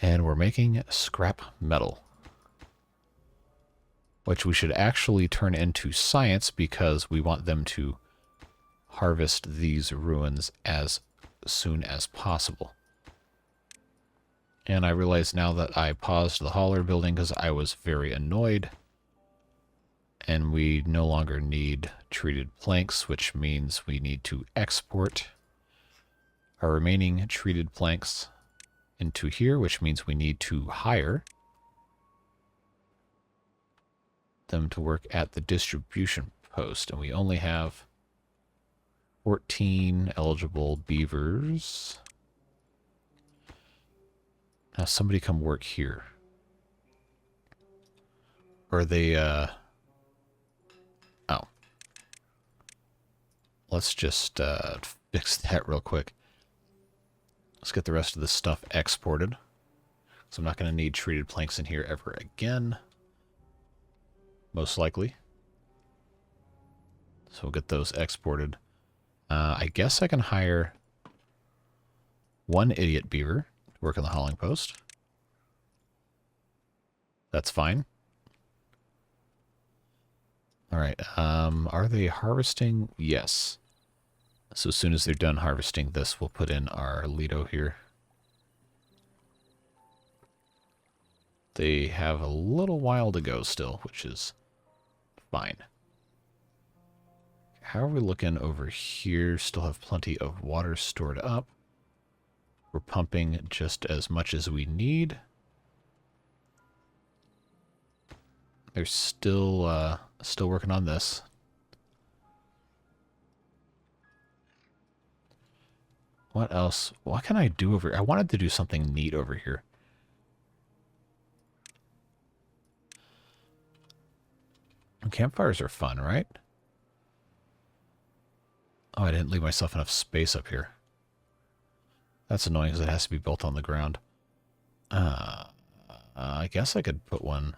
And we're making scrap metal. Which we should actually turn into science because we want them to harvest these ruins as soon as possible. And I realize now that I paused the hauler building because I was very annoyed. And we no longer need treated planks, which means we need to export our remaining treated planks into here, which means we need to hire them to work at the distribution post. And we only have 14 eligible beavers. Now somebody come work here. Or they, oh. Let's just fix that real quick. Let's get the rest of this stuff exported. So I'm not going to need treated planks in here ever again. Most likely. So we'll get those exported. I guess I can hire one idiot beaver to work on the hauling post. That's fine. Alright, are they harvesting? Yes. So as soon as they're done harvesting this, we'll put in our Lido here. They have a little while to go still, which is fine. How are we looking over here? Still have plenty of water stored up. We're pumping just as much as we need. They're still working on this. What else? What can I do over here? I wanted to do something neat over here. Campfires are fun, right? Oh, I didn't leave myself enough space up here. That's annoying because it has to be built on the ground. I guess I could put one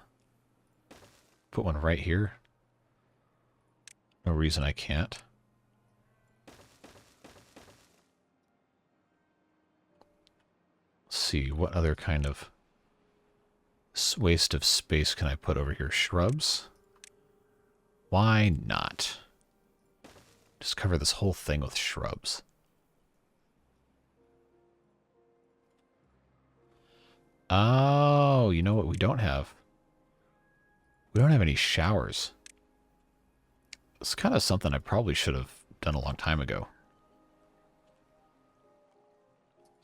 right here. No reason I can't. Let's see, what other kind of waste of space can I put over here? Shrubs? Why not? Just cover this whole thing with shrubs. Oh, you know what we don't have? We don't have any showers. It's kind of something I probably should have done a long time ago.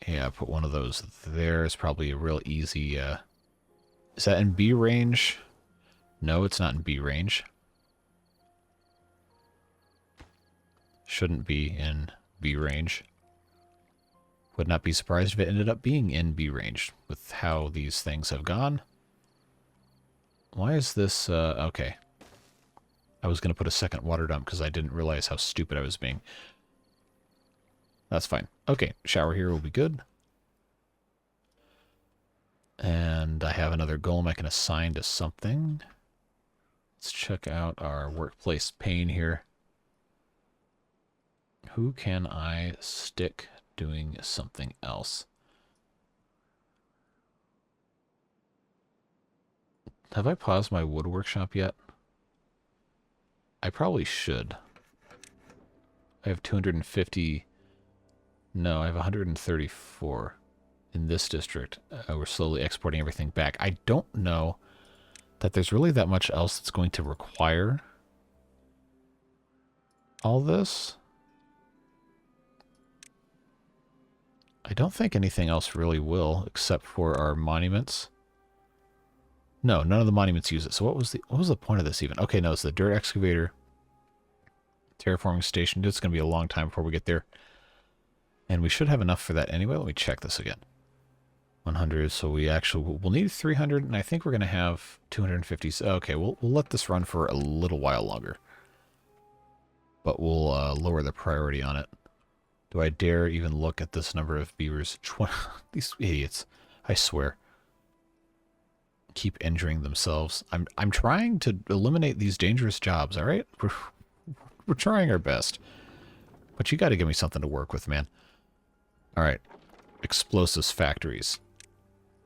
Yeah, put one of those there. It's probably a real easy... Is that in B range? No, it's not in B range. Shouldn't be in B range. Would not be surprised if it ended up being in B range with how these things have gone. Why is this... okay. I was going to put a second water dump because I didn't realize how stupid I was being. That's fine. Okay, shower here will be good. And I have another golem I can assign to something. Let's check out our workplace pane here. Who can I stick doing something else? Have I paused my wood workshop yet? I probably should. I have 250... No, I have 134 in this district. We're slowly exporting everything back. I don't know that there's really that much else that's going to require all this. I don't think anything else really will, except for our monuments. No, none of the monuments use it. So what was the point of this even? Okay, no, it's the dirt excavator. Terraforming station. It's going to be a long time before we get there. And we should have enough for that anyway. Let me check this again. 100, so we actually we'll need 300, and I think we're going to have 250. Okay, we'll let this run for a little while longer. But we'll lower the priority on it. Do I dare even look at this number of beavers? These idiots, I swear. Keep injuring themselves. I'm trying to eliminate these dangerous jobs, all right? We're trying our best. But you got to give me something to work with, man. All right. Explosives factories.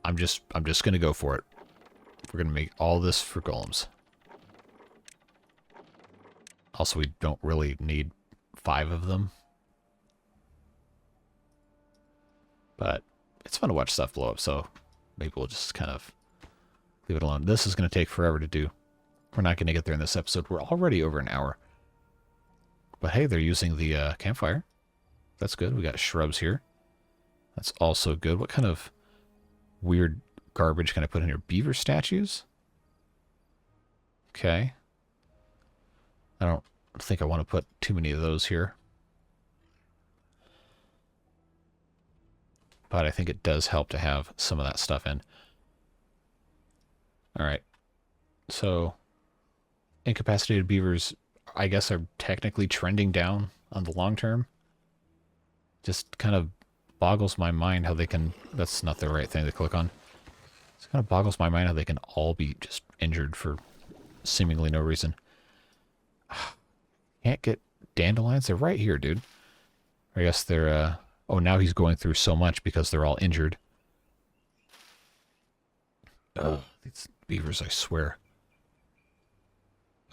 I'm just going to go for it. We're going to make all this for golems. Also, we don't really need 5 of them. But it's fun to watch stuff blow up, so maybe we'll just kind of leave it alone. This is going to take forever to do. We're not going to get there in this episode. We're already over an hour. But hey, they're using the campfire. That's good. We got shrubs here. That's also good. What kind of weird garbage can I put in here? Beaver statues? Okay. I don't think I want to put too many of those here. But I think it does help to have some of that stuff in. Alright. So, incapacitated beavers, I guess, are technically trending down on the long term. Just kind of boggles my mind how they can... That's not the right thing to click on. It kind of boggles my mind how they can all be just injured for seemingly no reason. Can't get dandelions? They're right here, dude. I guess they're... Oh, now he's going through so much because they're all injured. Oh, these beavers, I swear.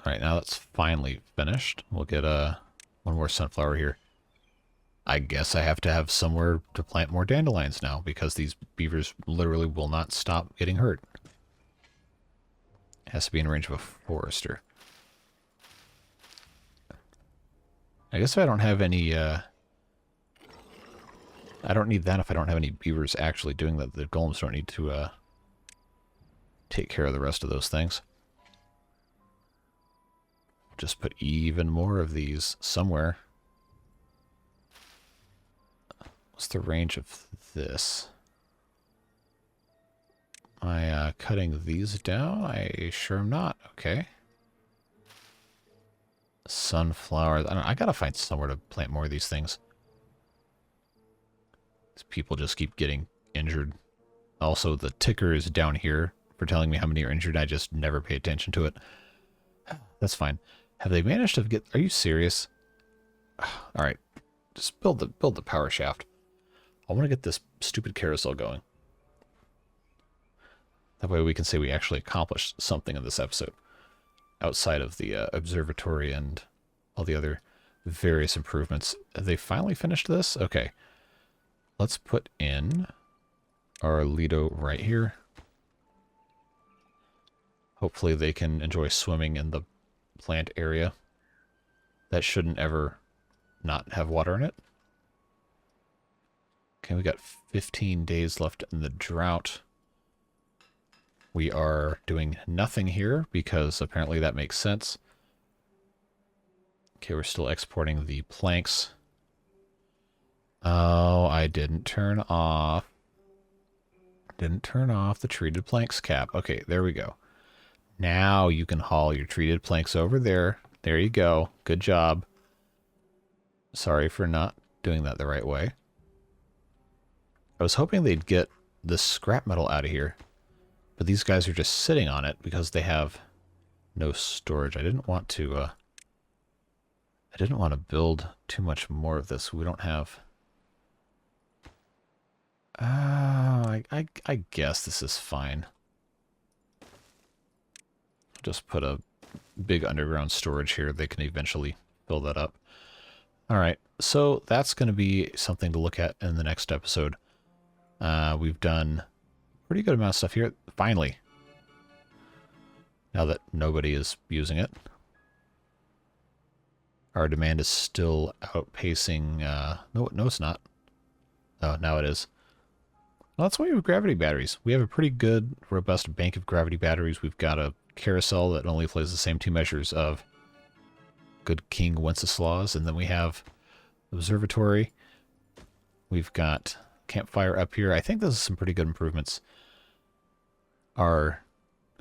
Alright, now that's finally finished. We'll get one more sunflower here. I guess I have to have somewhere to plant more dandelions now because these beavers literally will not stop getting hurt. It has to be in range of a forester. I guess if I don't have any... I don't need that if I don't have any beavers actually doing that. The golems don't need to take care of the rest of those things. Just put even more of these somewhere. What's the range of this? Am I cutting these down? I sure am not. Okay. Sunflowers. I gotta find somewhere to plant more of these things. People just keep getting injured. Also, the ticker is down here for telling me how many are injured. I just never pay attention to it. That's fine. Have they managed to get... Are you serious? Alright. Just build the power shaft. I want to get this stupid carousel going. That way we can say we actually accomplished something in this episode. Outside of the observatory and all the other various improvements. Have they finally finished this? Okay. Let's put in our Lido right here. Hopefully they can enjoy swimming in the plant area. That shouldn't ever not have water in it. Okay, we got 15 days left in the drought. We are doing nothing here because apparently that makes sense. Okay, we're still exporting the planks. Oh, I didn't turn off the treated planks cap. Okay, there we go. Now you can haul your treated planks over there. There you go. Good job. Sorry for not doing that the right way. I was hoping they'd get this scrap metal out of here, but these guys are just sitting on it because they have no storage. I didn't want to build too much more of this. We don't have... I guess this is fine. Just put a big underground storage here. They can eventually fill that up. Alright, so that's going to be something to look at in the next episode. We've done a pretty good amount of stuff here. Finally. Now that nobody is using it. Our demand is still outpacing... No, it's not. Oh, now it is. Well, that's why we have gravity batteries. We have a pretty good, robust bank of gravity batteries. We've got a carousel that only plays the same two measures of good King Wenceslaus, and then we have observatory. We've got campfire up here. I think those are some pretty good improvements. Our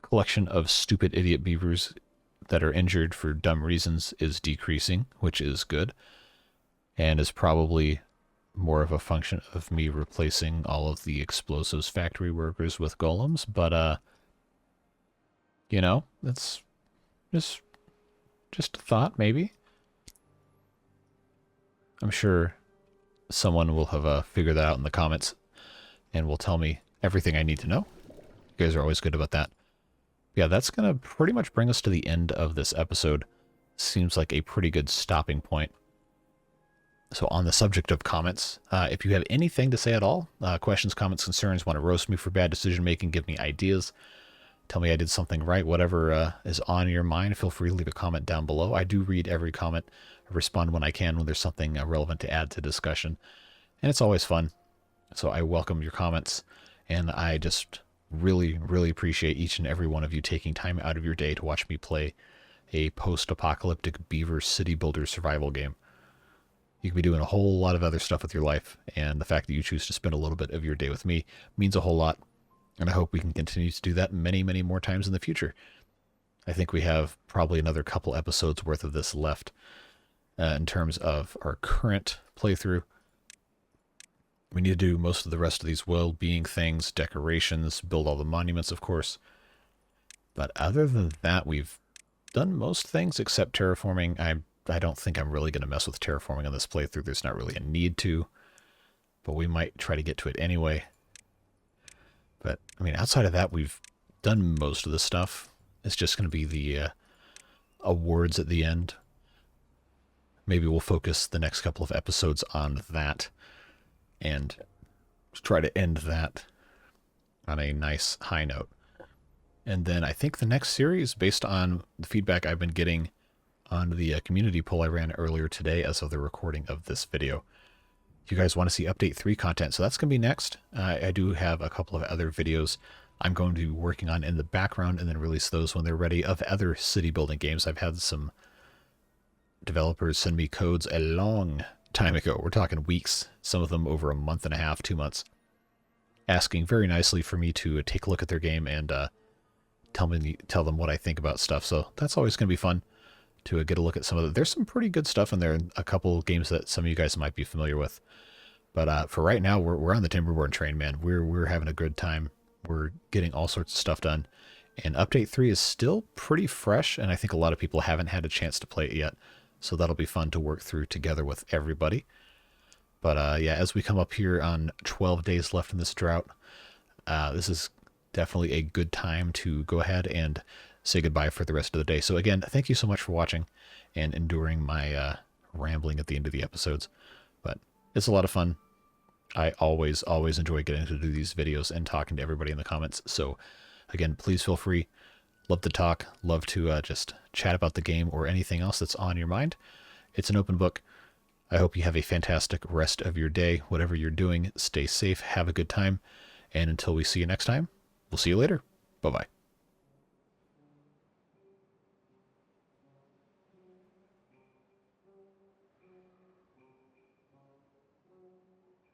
collection of stupid idiot beavers that are injured for dumb reasons is decreasing, which is good, and is probably more of a function of me replacing all of the explosives factory workers with golems, but you know, that's just a thought, maybe. I'm sure someone will have figured that out in the comments and will tell me everything I need to know. You guys are always good about that. Yeah, that's going to pretty much bring us to the end of this episode. Seems like a pretty good stopping point. So on the subject of comments, if you have anything to say at all, questions, comments, concerns, want to roast me for bad decision making, give me ideas, tell me I did something right, whatever is on your mind, feel free to leave a comment down below. I do read every comment. I respond when I can when there's something relevant to add to discussion. And it's always fun. So I welcome your comments. And I just really, really appreciate each and every one of you taking time out of your day to watch me play a post-apocalyptic beaver city builder survival game. You could be doing a whole lot of other stuff with your life, and the fact that you choose to spend a little bit of your day with me means a whole lot, and I hope we can continue to do that many, many more times in the future. I think we have probably another couple episodes worth of this left in terms of our current playthrough. We need to do most of the rest of these well-being things, decorations, build all the monuments, of course. But other than that, we've done most things except terraforming. I don't think I'm really going to mess with terraforming on this playthrough. There's not really a need to, but we might try to get to it anyway. But, I mean, outside of that, we've done most of the stuff. It's just going to be the awards at the end. Maybe we'll focus the next couple of episodes on that and try to end that on a nice high note. And then I think the next series, based on the feedback I've been getting on the community poll I ran earlier today as of the recording of this video, you guys want to see Update 3 content, so that's going to be next. I do have a couple of other videos I'm going to be working on in the background and then release those when they're ready of other city building games. I've had some developers send me codes a long time ago. We're talking weeks, some of them over a month and a half, 2 months, asking very nicely for me to take a look at their game and tell them what I think about stuff. So that's always going to be fun to get a look at some of it. There's some pretty good stuff in there, and a couple of games that some of you guys might be familiar with. But for right now, we're on the Timberborn train, man. We're having a good time. We're getting all sorts of stuff done. And Update 3 is still pretty fresh, and I think a lot of people haven't had a chance to play it yet. So that'll be fun to work through together with everybody. But yeah, as we come up here on 12 days left in this drought, this is definitely a good time to go ahead and say goodbye for the rest of the day. So again, thank you so much for watching and enduring my rambling at the end of the episodes. But it's a lot of fun. I always enjoy getting to do these videos and talking to everybody in the comments. So again, please feel free. Love to talk. Love to just chat about the game or anything else that's on your mind. It's an open book. I hope you have a fantastic rest of your day. Whatever you're doing, stay safe. Have a good time. And until we see you next time, we'll see you later. Bye-bye.